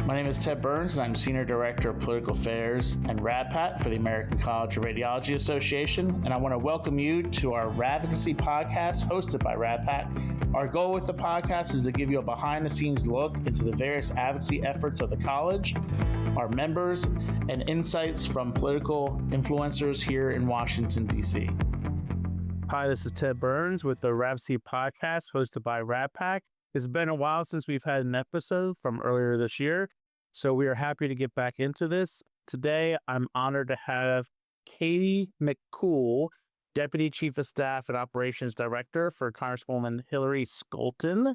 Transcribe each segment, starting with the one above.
My name is Ted Burns, and I'm Senior Director of Political Affairs and RADPAC for the American College of Radiology Association, and I want to welcome you to our Radvocacy podcast hosted by RADPAC. Our goal with the podcast is to give you a behind-the-scenes look into the various advocacy efforts of the college, our members, and insights from political influencers here in Washington, D.C. Hi, this is Ted Burns with the Radvocacy podcast hosted by RADPAC. It's been a while since we've had an episode from earlier this year, so we are happy to get back into this. Today, I'm honored to have Katie McCool, Deputy Chief of Staff and Operations Director for Congresswoman Hillary Scholten,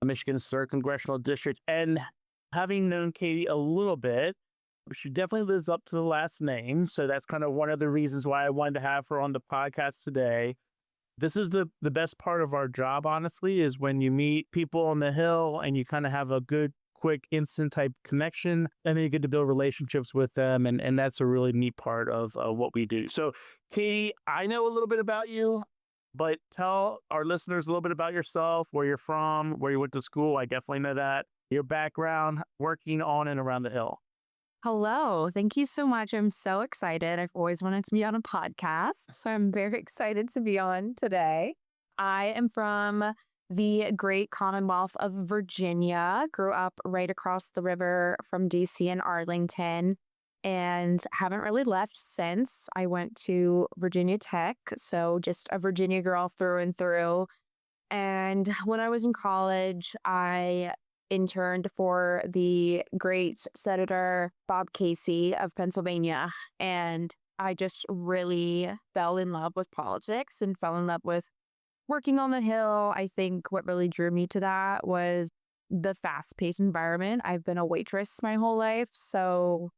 Michigan's 3rd Congressional District. And having known Katie a little bit, she definitely lives up to the last name, so that's kind of one of the reasons why I wanted to have her on the podcast today. This is the best part of our job, honestly, is when you meet people on the Hill and you kind of have a good, quick, instant type connection, and then you get to build relationships with them. And that's a really neat part of what we do. So, Katie, I know a little bit about you, but tell our listeners a little bit about yourself, where you're from, where you went to school. I definitely know that. Your background, working on and around the Hill. Hello. Thank you so much. I'm so excited. I've always wanted to be on a podcast, so I'm very excited to be on today. I am from the great Commonwealth of Virginia, grew up right across the river from DC and Arlington, and haven't really left since. I went to Virginia Tech, so just a Virginia girl through and through. And when I was in college, I interned for the great Senator Bob Casey of Pennsylvania. And I just really fell in love with politics and fell in love with working on the Hill. I think what really drew me to that was the fast-paced environment. I've been a waitress my whole life. So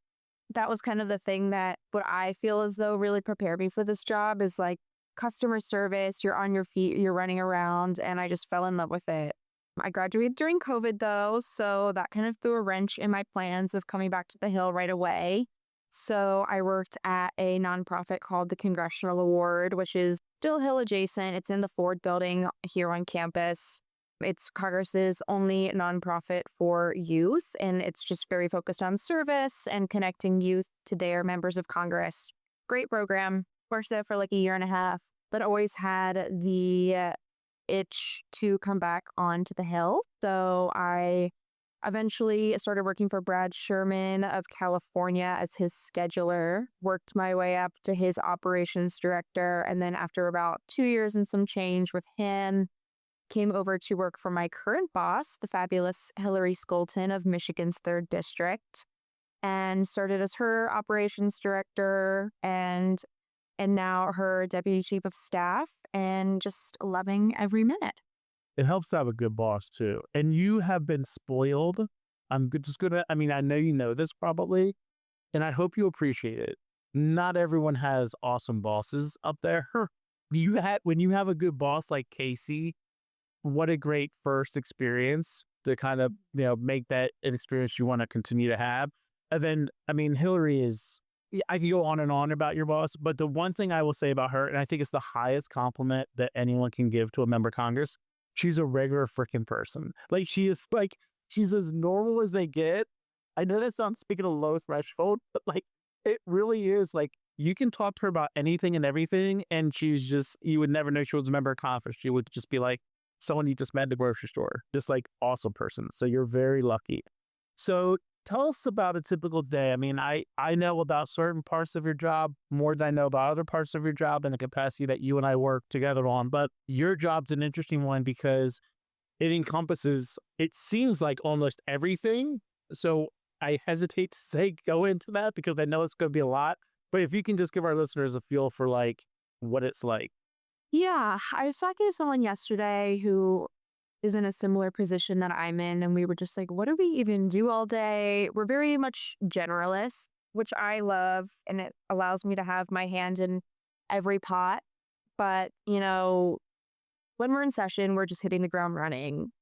that was kind of the thing that what I feel as though really prepared me for this job is like customer service. You're on your feet, you're running around, and I just fell in love with it. I graduated during COVID, though, so that kind of threw a wrench in my plans of coming back to the Hill right away. So I worked at a nonprofit called the Congressional Award, which is still Hill adjacent. It's in the Ford building here on campus. It's Congress's only nonprofit for youth, and it's just very focused on service and connecting youth to their members of Congress. Great program. Worked there for like a year and a half, but always had the itch to come back onto the Hill. So I eventually started working for Brad Sherman of California as his scheduler, worked my way up to his operations director, and then after about 2 years and some change with him, came over to work for my current boss, the fabulous Hillary Scholten of Michigan's 3rd District, and started as her operations director and now her deputy chief of staff, and just loving every minute. It helps to have a good boss, too. And you have been spoiled. I know you know this probably, and I hope you appreciate it. Not everyone has awesome bosses up there. When you have a good boss like Casey, what a great first experience to kind of, make that an experience you want to continue to have. And then, Hillary is... I can go on and on about your boss, but the one thing I will say about her, and I think it's the highest compliment that anyone can give to a member of Congress, she's a regular freaking person. Like, she's as normal as they get. I know that sounds speaking of low threshold, but it really is you can talk to her about anything and everything, and you would never know she was a member of Congress. She would just be like someone you just met at the grocery store, just awesome person. So you're very lucky. So tell us about a typical day. I know about certain parts of your job more than I know about other parts of your job in the capacity that you and I work together on. But your job's an interesting one because it encompasses, it seems like almost everything. So I hesitate to say go into that because I know it's going to be a lot. But if you can just give our listeners a feel for what it's like. Yeah, I was talking to someone yesterday who is in a similar position that I'm in. And we were just like, what do we even do all day? We're very much generalists, which I love. And it allows me to have my hand in every pot. But, when we're in session, we're just hitting the ground running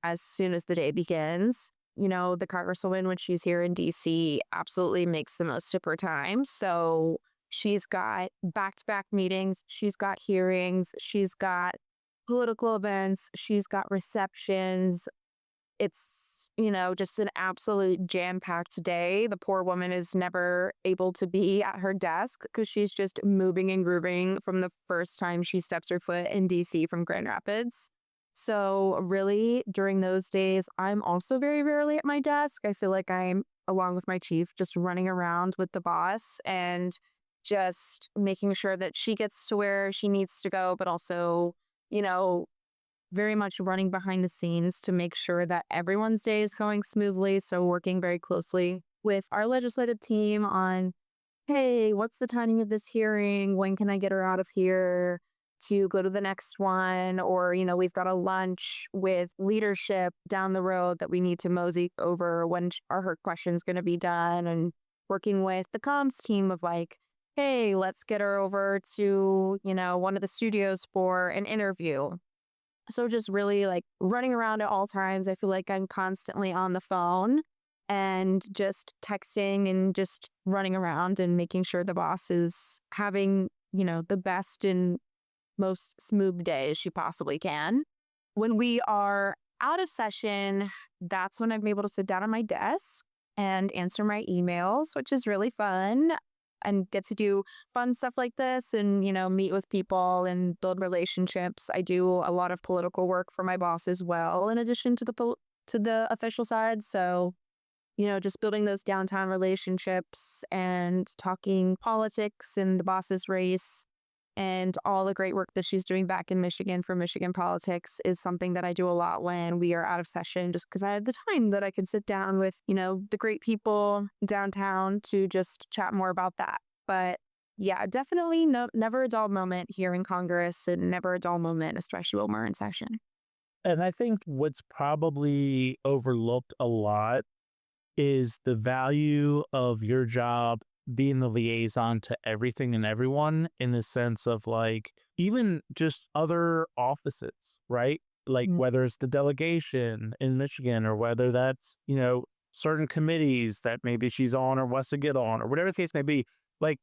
as soon as the day begins. The Congresswoman, when she's here in DC, absolutely makes the most of her time. So she's got back-to-back meetings. She's got hearings. She's got political events. She's got receptions. It's just an absolute jam-packed day. The poor woman is never able to be at her desk because she's just moving and grooving from the first time she steps her foot in DC from Grand Rapids. So really, during those days, I'm also very rarely at my desk. I feel like I'm, along with my chief, just running around with the boss and just making sure that she gets to where she needs to go, but also, you know, very much running behind the scenes to make sure that everyone's day is going smoothly. So working very closely with our legislative team on, hey, what's the timing of this hearing? When can I get her out of here to go to the next one? Or, we've got a lunch with leadership down the road that we need to mosey over. When are her questions going to be done? And working with the comms team of like, hey, let's get her over to, one of the studios for an interview. So just really like running around at all times. I feel like I'm constantly on the phone and just texting and just running around and making sure the boss is having, the best and most smooth day as she possibly can. When we are out of session, that's when I'm able to sit down at my desk and answer my emails, which is really fun, and get to do fun stuff like this and, meet with people and build relationships. I do a lot of political work for my boss as well, in addition to the official side. So, just building those downtown relationships and talking politics and the boss's race and all the great work that she's doing back in Michigan for Michigan politics is something that I do a lot when we are out of session, just because I have the time that I can sit down with, the great people downtown to just chat more about that. But yeah, definitely never a dull moment here in Congress, and never a dull moment, especially when we're in session. And I think what's probably overlooked a lot is the value of your job being the liaison to everything and everyone, in the sense of like, even just other offices, right? Like whether it's the delegation in Michigan, or whether that's, certain committees that maybe she's on or wants to get on, or whatever the case may be. Like,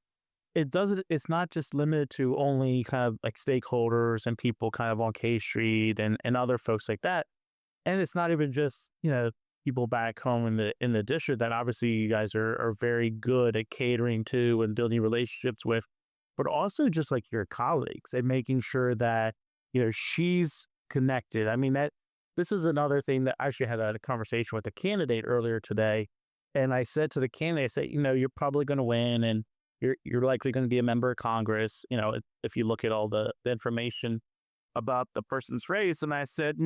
it's not just limited to only kind of like stakeholders and people kind of on K Street and other folks like that. And it's not even just, people back home in the district that obviously you guys are very good at catering to and building relationships with, but also just like your colleagues and making sure that, she's connected. I mean, this is another thing that I actually had a conversation with a candidate earlier today. And I said to the candidate, I said, you're probably going to win, and you're likely going to be a member of Congress, if you look at all the information about the person's race. And I said,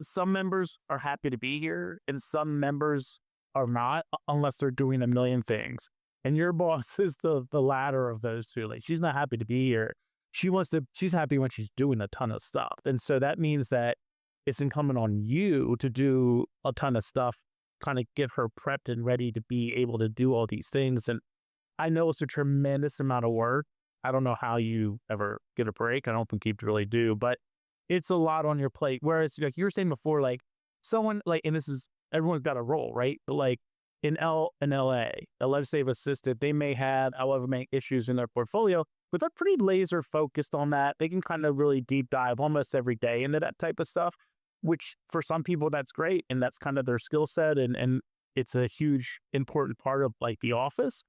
some members are happy to be here and some members are not, unless they're doing a million things. And your boss is the latter of those two. Like, she's not happy to be here. She's happy when she's doing a ton of stuff. And so that means that it's incumbent on you to do a ton of stuff, kind of get her prepped and ready to be able to do all these things. And I know it's a tremendous amount of work. I don't know how you ever get a break. I don't think you really do, but it's a lot on your plate. Whereas, like you were saying before, like someone like, and this is, everyone's got a role, right? But like in LA, a legislative assistant, they may have however many issues in their portfolio, but they're pretty laser focused on that. They can kind of really deep dive almost every day into that type of stuff, which for some people that's great. And that's kind of their skill set. And it's a huge, important part of like the office.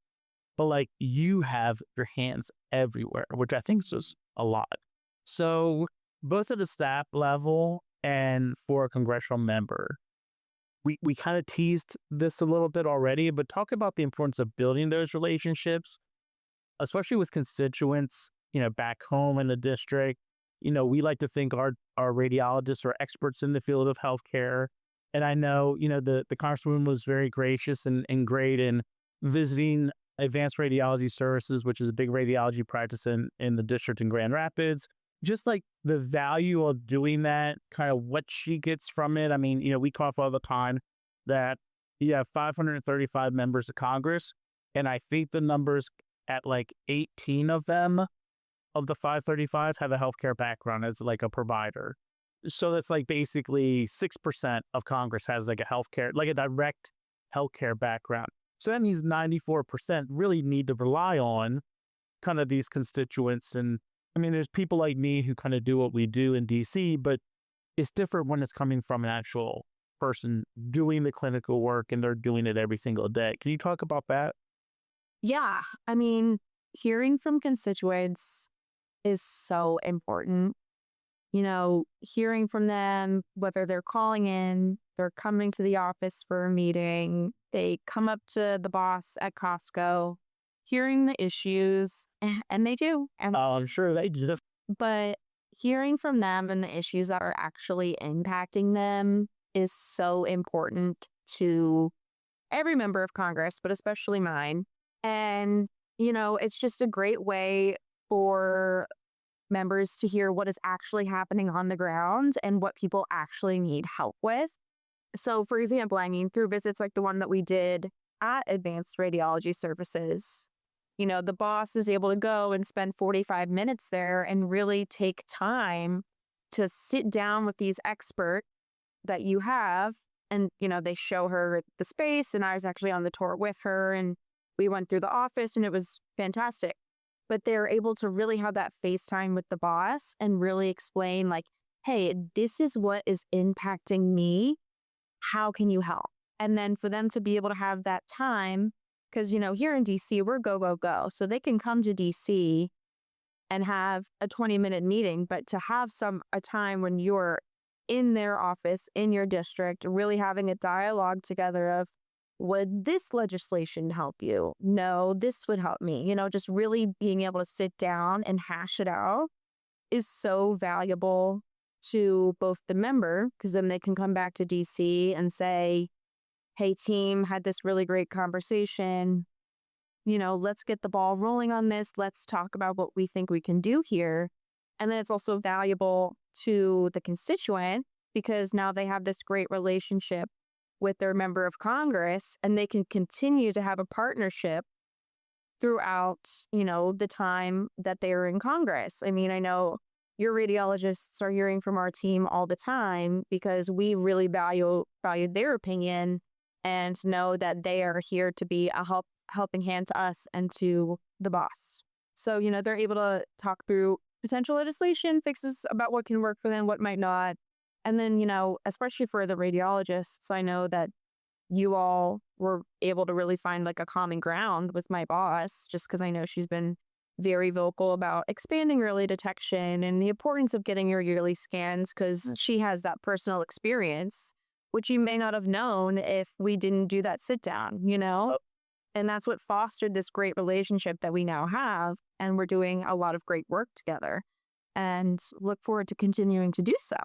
But like, you have your hands everywhere, which I think is just a lot. So both at the staff level and for a congressional member, we kind of teased this a little bit already, but talk about the importance of building those relationships, especially with constituents, back home in the district. We like to think our radiologists are experts in the field of healthcare. And I know, the Congresswoman was very gracious and great in visiting Advanced Radiology Services, which is a big radiology practice in the district in Grand Rapids. Just like the value of doing that, kind of what she gets from it. I mean, we cough all the time that you have 535 members of Congress, and I think the numbers at like 18 of them, of the 535, have a healthcare background as like a provider. So that's like basically 6% of Congress has like a direct healthcare background. So that means 94% really need to rely on kind of these constituents. And I mean, there's people like me who kind of do what we do in DC, but it's different when it's coming from an actual person doing the clinical work and they're doing it every single day. Can you talk about that? Yeah. I mean, hearing from constituents is so important. Hearing from them, whether they're calling in, they're coming to the office for a meeting, they come up to the boss at Costco, hearing the issues, and they do. I'm sure they do. But hearing from them and the issues that are actually impacting them is so important to every member of Congress, but especially mine. And, it's just a great way for members to hear what is actually happening on the ground and what people actually need help with. So, for example, through visits like the one that we did at Advanced Radiology Services, the boss is able to go and spend 45 minutes there and really take time to sit down with these experts that you have. And, they show her the space, and I was actually on the tour with her, and we went through the office, and it was fantastic. But they're able to really have that FaceTime with the boss and really explain, like, hey, this is what is impacting me. How can you help? And then for them to be able to have that time, because, here in DC, we're go, go, go. So they can come to DC and have a 20-minute meeting, but to have a time when you're in their office, in your district, really having a dialogue together of, would this legislation help you? No, this would help me. Just really being able to sit down and hash it out is so valuable to both the member, because then they can come back to DC and say, hey, team, had this really great conversation. Let's get the ball rolling on this. Let's talk about what we think we can do here. And then it's also valuable to the constituent, because now they have this great relationship with their member of Congress, and they can continue to have a partnership throughout, the time that they are in Congress. I know your radiologists are hearing from our team all the time, because we really value their opinion and know that they are here to be a helping hand to us and to the boss. So, they're able to talk through potential legislation fixes about what can work for them, what might not. And then, especially for the radiologists, I know that you all were able to really find like a common ground with my boss, just because I know she's been very vocal about expanding early detection and the importance of getting your yearly scans, because she has that personal experience, which you may not have known if we didn't do that sit down, And that's what fostered this great relationship that we now have. And we're doing a lot of great work together and look forward to continuing to do so.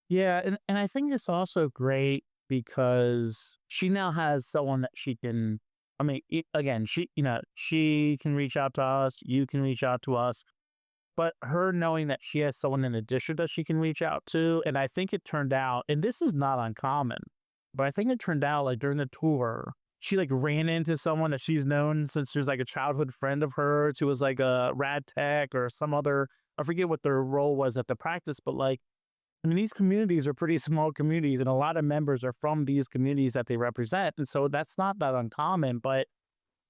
Yeah, and I think it's also great because she now has someone that she can, again, she can reach out to us, you can reach out to us, but her knowing that she has someone in the district that she can reach out to, and I think it turned out, and this is not uncommon, but I think it turned out like during the tour, she like ran into someone that she's known since she's like a childhood friend of hers who was like a RADPAC or some other, I forget what their role was at the practice, but like, these communities are pretty small communities, and a lot of members are from these communities that they represent. And so that's not that uncommon. But,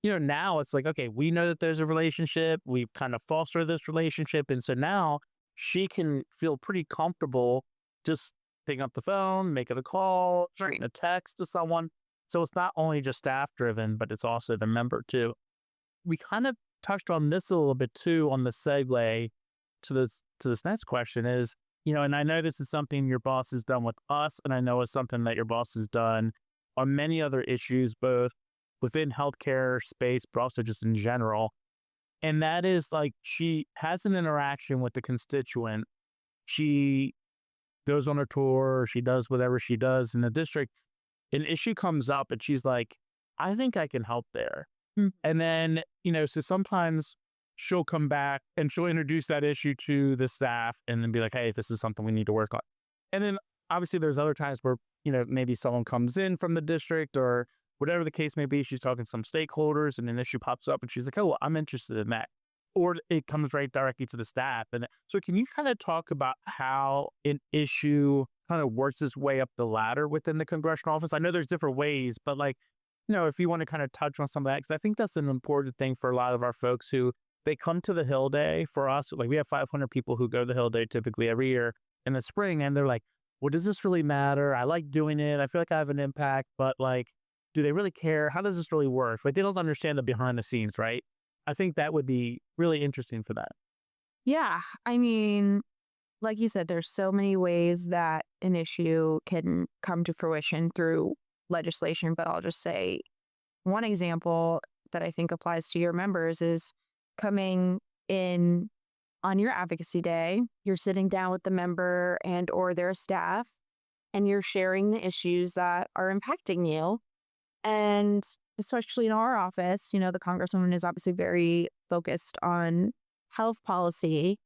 now it's like, okay, we know that there's a relationship. We've kind of fostered this relationship. And so now she can feel pretty comfortable just picking up the phone, making a call, writing a text to someone. So it's not only just staff driven, but it's also the member too. We kind of touched on this a little bit too on the segue to this next question is, and I know this is something your boss has done with us, and I know it's something that your boss has done on many other issues, both within healthcare space, but also just in general. And that is like, she has an interaction with the constituent. She goes on a tour, she does whatever she does in the district. An issue comes up and she's like, I think I can help there. And then, so sometimes she'll come back and she'll introduce that issue to the staff and then be like, hey, this is something we need to work on. And then obviously there's other times where, maybe someone comes in from the district or whatever the case may be, she's talking to some stakeholders and an issue pops up and she's like, oh, well, I'm interested in that. Or it comes right directly to the staff. And so can you kind of talk about how an issue kind of works its way up the ladder within the congressional office? I know there's different ways, but like, if you want to kind of touch on some of that, because I think that's an important thing for a lot of our folks who they come to the Hill Day for us. Like we have 500 people who go to the Hill Day typically every year in the spring. And they're like, well, does this really matter? I like doing it. I feel like I have an impact, but like, do they really care? How does this really work? Like, they don't understand the behind the scenes, right? I think that would be really interesting for that. Yeah. I mean, like you said, there's so many ways that an issue can come to fruition through legislation, but I'll just say one example that I think applies to your members is coming in on your advocacy day. You're sitting down with the member and or their staff, and you're sharing the issues that are impacting you. And especially in our office, the Congresswoman is obviously very focused on health policy.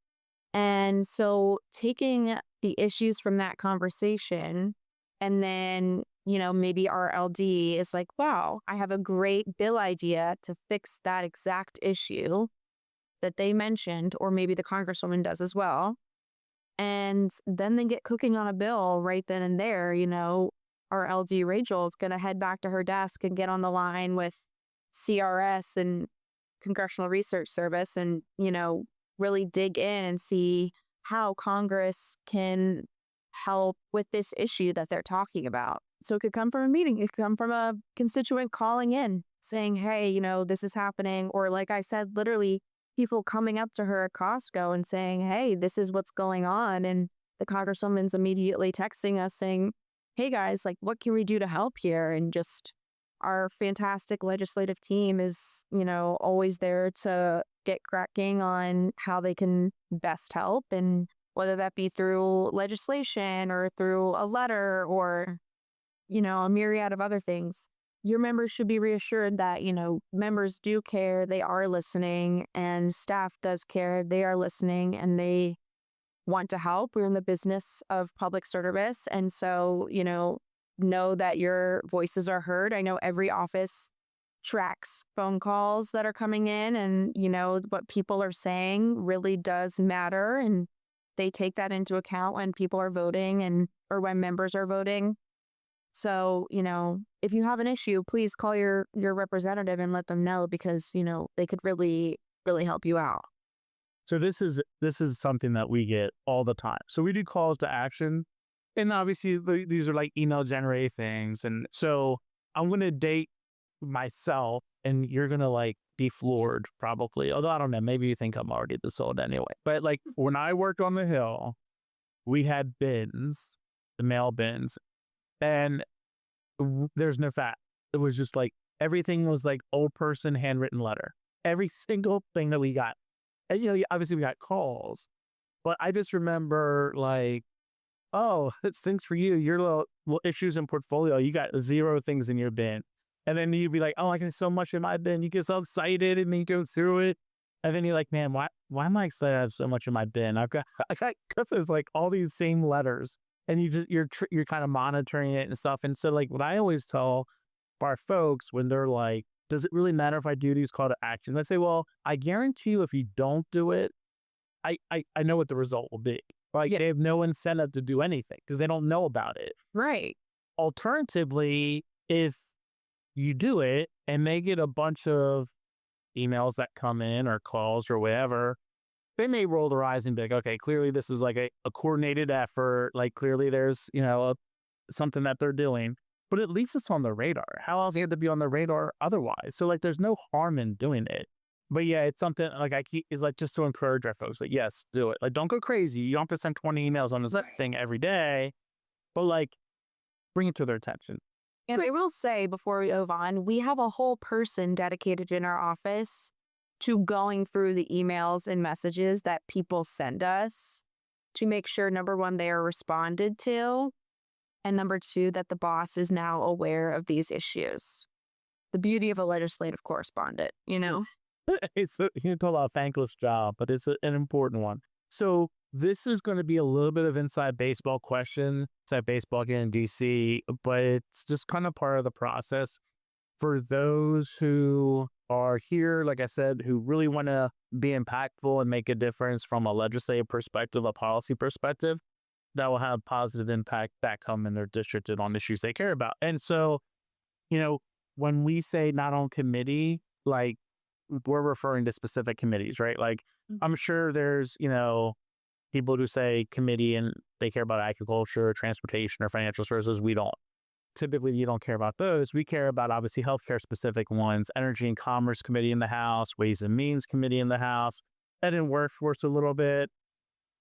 And so taking the issues from that conversation, and then, maybe our LD is like, wow, I have a great bill idea to fix that exact issue that they mentioned, or maybe the Congresswoman does as well. And then they get cooking on a bill right then and there. Our LD Rachel is going to head back to her desk and get on the line with CRS and Congressional Research Service and, really dig in and see how Congress can help with this issue that they're talking about. So it could come from a meeting. It could come from a constituent calling in saying, hey, this is happening. Or like I said, literally people coming up to her at Costco and saying, hey, this is what's going on. And the Congresswoman's immediately texting us saying, hey guys, like, what can we do to help here? And just our fantastic legislative team is, always there to get cracking on how they can best help. And whether that be through legislation or through a letter or, a myriad of other things. Your members should be reassured that, members do care, they are listening, and staff does care, they are listening, and they want to help. We're in the business of public service. And so, know that your voices are heard. I know every office tracks phone calls that are coming in, and, what people are saying really does matter. And they take that into account when people are voting or when members are voting. So, if you have an issue, please call your representative and let them know because, they could really, really help you out. So this is something that we get all the time. So we do calls to action, and obviously these are like email generated things. And so I'm going to date myself, and you're going to like be floored probably. Although I don't know, maybe you think I'm already this old anyway. But like when I worked on the Hill, we had bins, the mail bins, and there's no fat. It was just like everything was like old person handwritten letter. Every single thing that we got. And, obviously we got calls, but I just remember like, oh, it stinks for you. Your little issues in portfolio, you got 0 things in your bin. And then you'd be like, oh, I can so much in my bin. You get so excited and then you go through it. And then you're like, man, why am I excited I have so much in my bin? I got because there's like all these same letters, and you're kind of monitoring it and stuff. And so like what I always tell our folks when they're like, does it really matter if I do these call to action? I say, well, I guarantee you if you don't do it, I know what the result will be. Like They have no incentive to do anything because they don't know about it. Right. Alternatively, if you do it and they get a bunch of emails that come in or calls or whatever, they may roll their eyes and be like, okay, clearly this is like a coordinated effort. Like clearly there's, something that they're doing. But at least it's on the radar. How else do you have to be on the radar otherwise? So like there's no harm in doing it. But yeah, it's something like is like just to encourage our folks like, yes, do it. Like don't go crazy. You don't have to send 20 emails on this thing every day, but like bring it to their attention. And I will say before we move on, we have a whole person dedicated in our office to going through the emails and messages that people send us to make sure, number one, they are responded to. And number two, that the boss is now aware of these issues. The beauty of a legislative correspondent, It's a thankless job, but it's an important one. So this is going to be a little bit of inside baseball question, inside baseball again in DC, but it's just kind of part of the process. For those who are here, like I said, who really want to be impactful and make a difference from a legislative perspective, a policy perspective, that will have positive impact back home in their district and on issues they care about. And so, when we say not on committee, like we're referring to specific committees, right? Like I'm sure there's, people who say committee and they care about agriculture, transportation, or financial services. We don't. Typically, you don't care about those. We care about, obviously, healthcare specific ones, Energy and Commerce Committee in the House, Ways and Means Committee in the House, and in Workforce a little bit.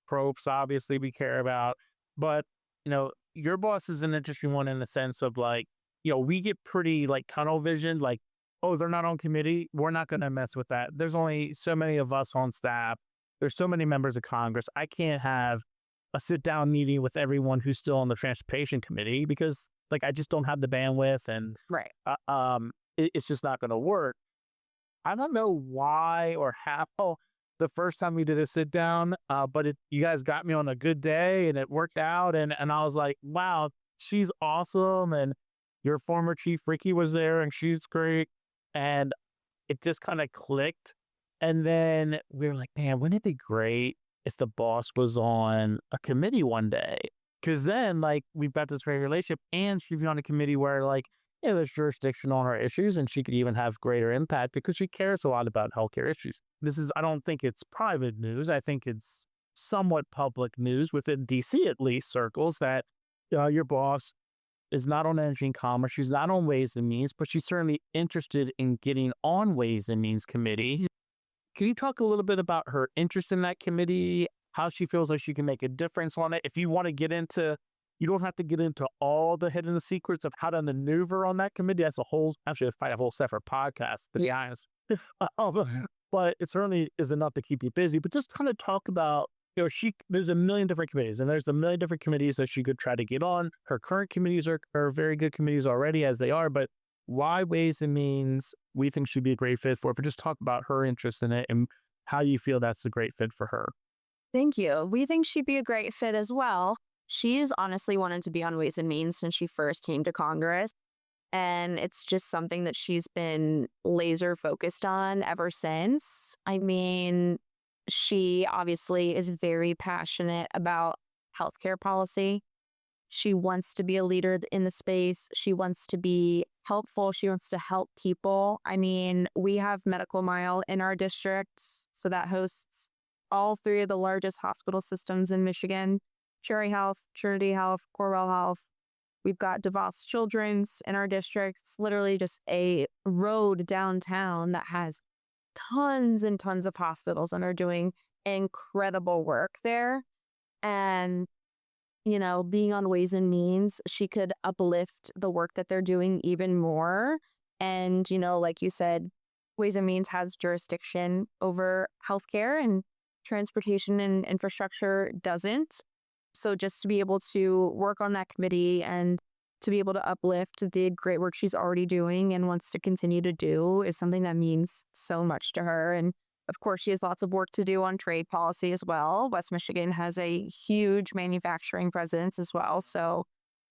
Probes, obviously, we care about. But, your boss is an interesting one in the sense of like, we get pretty like tunnel vision, like, oh, they're not on committee. We're not going to mess with that. There's only so many of us on staff. There's so many members of Congress. I can't have a sit down meeting with everyone who's still on the transportation committee because like I just don't have the bandwidth and Right. It's just not going to work. I don't know why or how the first time we did a sit down, but you guys got me on a good day and it worked out. And I was like, wow, she's awesome. And your former chief Ricky was there and she's great. And it just kind of clicked. And then we were like, man, wouldn't it be great if the boss was on a committee one day? Because then, like, we've got this great relationship and she'd be on a committee where, like, there's jurisdiction on our issues and she could even have greater impact because she cares a lot about healthcare issues. I don't think it's private news. I think it's somewhat public news within DC, at least, circles that your boss is not on Energy and Commerce. She's not on Ways and Means, but she's certainly interested in getting on Ways and Means Committee. Can you talk a little bit about her interest in that committee, how she feels like she can make a difference on it? If you want to get into, you don't have to get into all the hidden secrets of how to maneuver on that committee. That's actually it's probably a whole separate podcast, to be honest. But it certainly is enough to keep you busy. But just kind of talk about, there's a million different committees and there's a million different committees that she could try to get on. Her current committees are very good committees already as they are, but why Ways and Means we think she'd be a great fit for it. But just talk about her interest in it and how you feel that's a great fit for her. Thank you. We think she'd be a great fit as well. She's honestly wanted to be on Ways and Means since she first came to Congress. And it's just something that she's been laser focused on ever since. I mean, she obviously is very passionate about healthcare policy. She wants to be a leader in the space. She wants to be helpful. She wants to help people. I mean, we have Medical Mile in our district, so that hosts all three of the largest hospital systems in Michigan: Cherry Health, Trinity Health, Corewell Health. We've got DeVos Children's in our district. It's literally just a road downtown that has tons and tons of hospitals and are doing incredible work there. And being on Ways and Means, she could uplift the work that they're doing even more. And, like you said, Ways and Means has jurisdiction over healthcare and transportation and infrastructure doesn't. So just to be able to work on that committee and to be able to uplift the great work she's already doing and wants to continue to do is something that means so much to her. And of course, she has lots of work to do on trade policy as well. West Michigan has a huge manufacturing presence as well. So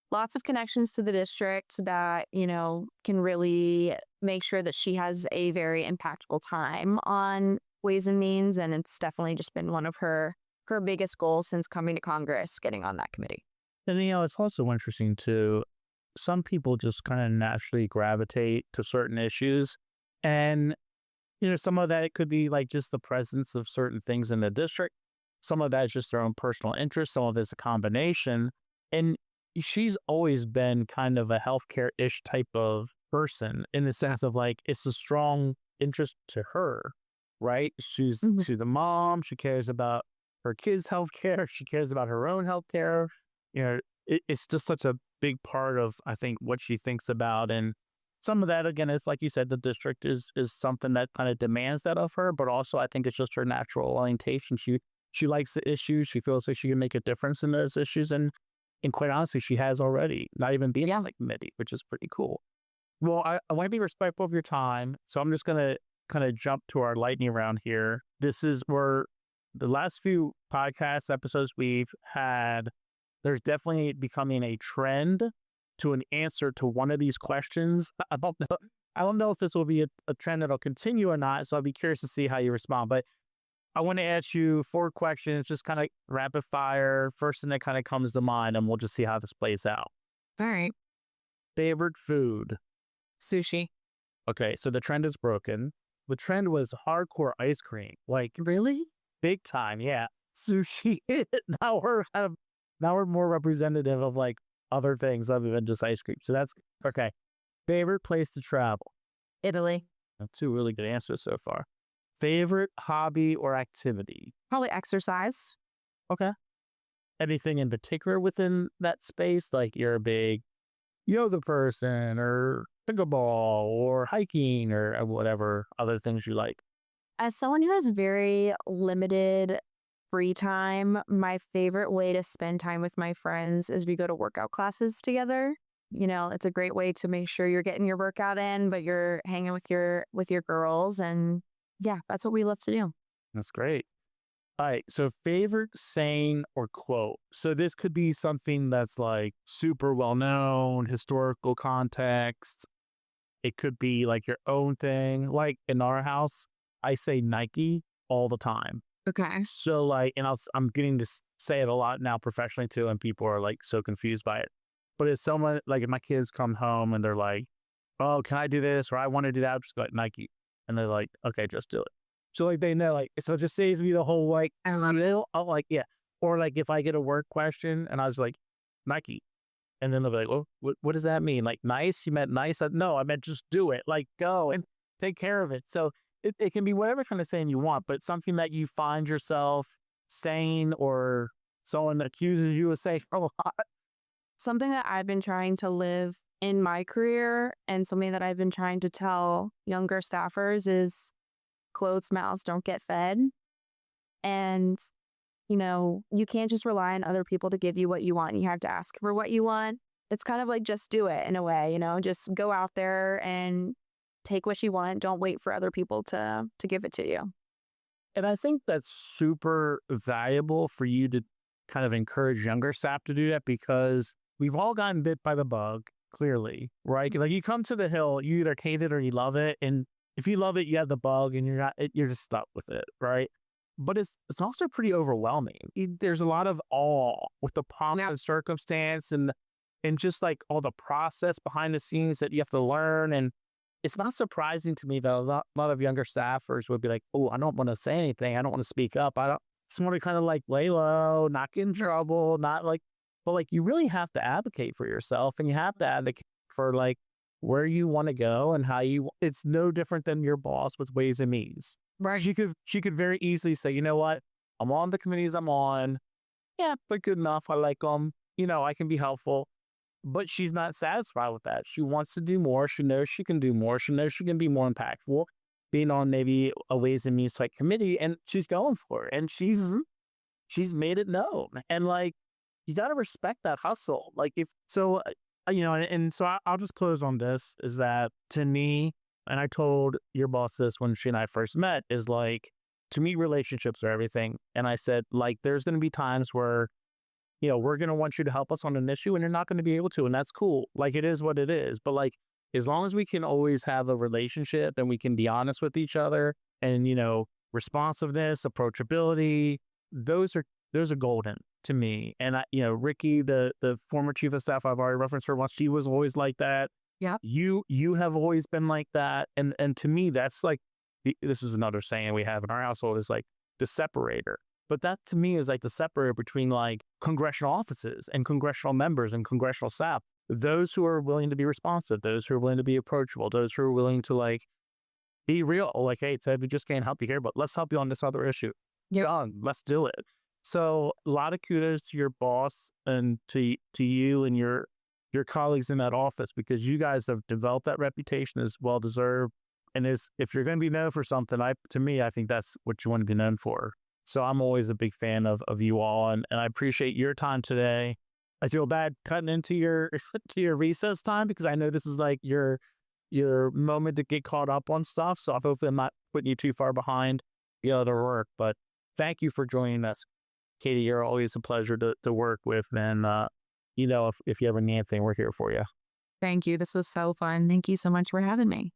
lots of connections to the district that, can really make sure that she has a very impactful time on Ways and Means. And it's definitely just been one of her biggest goals since coming to Congress, getting on that committee. And, it's also interesting too. Some people just kind of naturally gravitate to certain issues. And some of that could be like just the presence of certain things in the district. Some of that is just their own personal interest. Some of it's a combination. And she's always been kind of a healthcare-ish type of person in the sense of like, it's a strong interest to her, right? She's a mom. She cares about her kids' healthcare. She cares about her own healthcare. It's just such a big part of, I think, what she thinks about. And some of that, again, is like you said, the district is something that kind of demands that of her, but also I think it's just her natural orientation. She likes the issues. She feels like she can make a difference in those issues. And quite honestly, she has already, not even being on the committee, which is pretty cool. Well, I want to be respectful of your time. So I'm just going to kind of jump to our lightning round here. This is where the last few podcast episodes we've had, there's definitely becoming a trend to an answer to one of these questions. I don't know if this will be a trend that'll continue or not, so I'll be curious to see how you respond. But I want to ask you 4 questions, just kind of rapid fire, first thing that kind of comes to mind, and we'll just see how this plays out. All right. Favorite food? Sushi. Okay, so the trend is broken. The trend was hardcore ice cream. Like, Really? big time, yeah. Sushi. Now we're kind of now we're more representative of like other things other than just ice cream. So that's okay. Favorite place to travel? Italy. That's two really good answers so far. Favorite hobby or activity? Probably exercise. Okay. Anything in particular within that space? Like you're a big yoga person or pickleball or hiking or whatever other things you like? As someone who has very limited free time, my favorite way to spend time with my friends is we go to workout classes together. It's a great way to make sure you're getting your workout in, but you're hanging with your girls, and yeah, that's what we love to do. That's great. All right. So favorite saying or quote. So this could be something that's like super well known, historical context. It could be like your own thing. Like in our house, I say Nike all the time. Okay. So like, and I'm getting to say it a lot now professionally too, and people are like so confused by it. But if someone, like if my kids come home and they're like, oh, can I do this? Or I want to do that, I'll just go like Nike. And they're like, okay, just do it. So like they know, like, so it just saves me the whole like, I'll like, yeah. Or like if I get a work question and I was like, Nike. And then they'll be like, well, what does that mean? Like nice? You meant nice? No, I meant just do it. Like go and take care of it. So it can be whatever kind of saying you want, but something that you find yourself saying or someone accuses you of saying a lot. Something that I've been trying to live in my career and something that I've been trying to tell younger staffers is closed mouths don't get fed. And, you can't just rely on other people to give you what you want. You have to ask for what you want. It's kind of like just do it in a way, just go out there and take what you want. Don't wait for other people to give it to you. And I think that's super valuable for you to kind of encourage younger staff to do that, because we've all gotten bit by the bug, clearly, right? Like you come to the hill, you either hate it or you love it. And if you love it, you have the bug and you're just stuck with it, right? But it's also pretty overwhelming. There's a lot of awe with the pomp and circumstance and just like all the process behind the scenes that you have to learn. And it's not surprising to me that a lot of younger staffers would be like, oh, I don't want to say anything. I don't want to speak up. I just want to kind of like lay low, not get in trouble, not like, but like you really have to advocate for yourself, and you have to advocate for like where you want to go and how it's no different than your boss with ways and means. Right. She could very easily say, you know what, I'm on the committees I'm on. Yeah, but good enough. I like them. I can be helpful. But she's not satisfied with that. She wants to do more. She knows she can do more. She knows she can be more impactful, being on maybe a ways and means type committee, and she's going for it. And she's made it known. And like, you got to respect that hustle. Like if so, and so I'll just close on this, is that to me, and I told your boss this when she and I first met, is like, to me, relationships are everything. And I said, like, there's going to be times where, we're going to want you to help us on an issue and you're not going to be able to. And that's cool. Like, it is what it is. But like, as long as we can always have a relationship and we can be honest with each other and, responsiveness, approachability, those are golden to me. And Ricky, the former chief of staff, I've already referenced her once. She was always like that. Yeah. You have always been like that. And to me, that's like, this is another saying we have in our household, is like the separator. But that to me is like the separator between like congressional offices and congressional members and congressional staff. Those who are willing to be responsive, those who are willing to be approachable, those who are willing to like be real. Like, hey, Ted, we just can't help you here, but let's help you on this other issue. Yeah, let's do it. So a lot of kudos to your boss and to you and your colleagues in that office, because you guys have developed that reputation as well deserved. And if you're going to be known for something, I think that's what you want to be known for. So I'm always a big fan of you all, and I appreciate your time today. I feel bad cutting into your to your recess time, because I know this is like your moment to get caught up on stuff. So hopefully I'm not putting you too far behind the other work. But thank you for joining us, Katie. You're always a pleasure to work with, and if you ever need anything, we're here for you. Thank you. This was so fun. Thank you so much for having me.